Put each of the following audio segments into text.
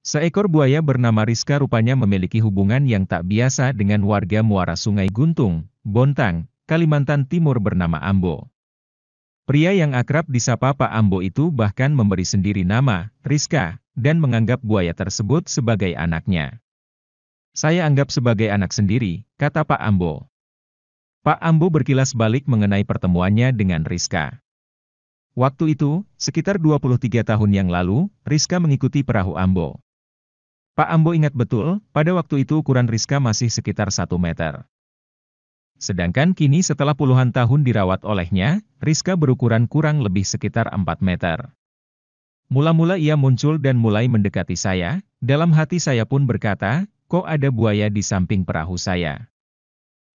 Seekor buaya bernama Rizka rupanya memiliki hubungan yang tak biasa dengan warga muara Sungai Guntung, Bontang, Kalimantan Timur bernama Ambo. Pria yang akrab disapa Pak Ambo itu bahkan memberi sendiri nama, Rizka, dan menganggap buaya tersebut sebagai anaknya. "Saya anggap sebagai anak sendiri," kata Pak Ambo. Pak Ambo berkilas balik mengenai pertemuannya dengan Rizka. Waktu itu, sekitar 23 tahun yang lalu, Rizka mengikuti perahu Ambo. Pak Ambo ingat betul, pada waktu itu ukuran Rizka masih sekitar 1 meter. Sedangkan kini setelah puluhan tahun dirawat olehnya, Rizka berukuran kurang lebih sekitar 4 meter. Mula-mula ia muncul dan mulai mendekati saya, dalam hati saya pun berkata, "Kok ada buaya di samping perahu saya?"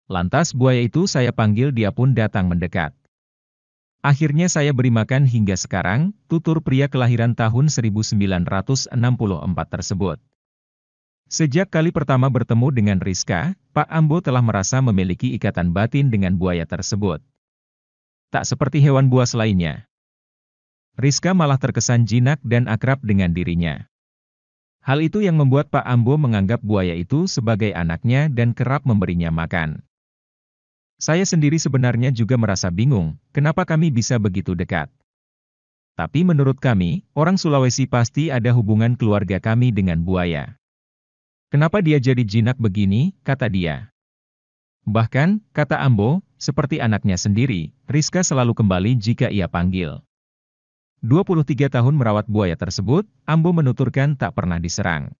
Lantas buaya itu saya panggil, dia pun datang mendekat. Akhirnya saya beri makan hingga sekarang, tutur pria kelahiran tahun 1964 tersebut. Sejak kali pertama bertemu dengan Rizka, Pak Ambo telah merasa memiliki ikatan batin dengan buaya tersebut. Tak seperti hewan buas lainnya. Rizka malah terkesan jinak dan akrab dengan dirinya. Hal itu yang membuat Pak Ambo menganggap buaya itu sebagai anaknya dan kerap memberinya makan. Saya sendiri sebenarnya juga merasa bingung, kenapa kami bisa begitu dekat. Tapi menurut kami, orang Sulawesi pasti ada hubungan keluarga kami dengan buaya. "Kenapa dia jadi jinak begini?" kata dia. Bahkan, kata Ambo, seperti anaknya sendiri, Rizka selalu kembali jika ia panggil. 23 tahun merawat buaya tersebut, Ambo menuturkan tak pernah diserang.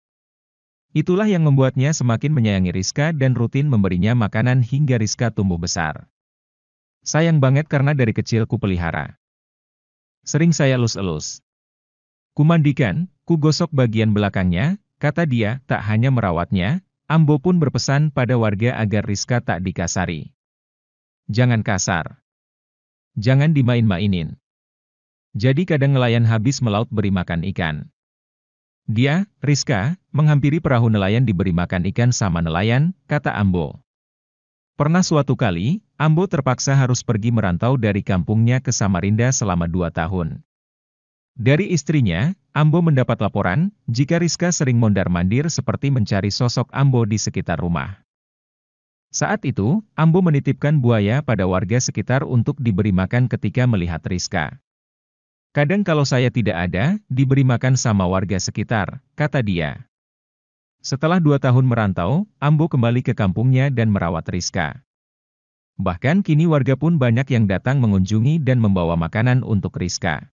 Itulah yang membuatnya semakin menyayangi Rizka dan rutin memberinya makanan hingga Rizka tumbuh besar. "Sayang banget karena dari kecil ku pelihara. Sering saya elus-elus. Kumandikan, ku gosok bagian belakangnya," kata dia. Tak hanya merawatnya, Ambo pun berpesan pada warga agar Rizka tak dikasari. "Jangan kasar. Jangan dimain-mainin. Jadi kadang nelayan habis melaut beri makan ikan." Dia, Rizka, menghampiri perahu nelayan diberi makan ikan sama nelayan, kata Ambo. Pernah suatu kali, Ambo terpaksa harus pergi merantau dari kampungnya ke Samarinda selama 2 tahun. Dari istrinya, Ambo mendapat laporan, jika Rizka sering mondar-mandir seperti mencari sosok Ambo di sekitar rumah. Saat itu, Ambo menitipkan buaya pada warga sekitar untuk diberi makan ketika melihat Rizka. "Kadang kalau saya tidak ada, diberi makan sama warga sekitar," kata dia. Setelah 2 tahun merantau, Ambo kembali ke kampungnya dan merawat Rizka. Bahkan kini warga pun banyak yang datang mengunjungi dan membawa makanan untuk Rizka.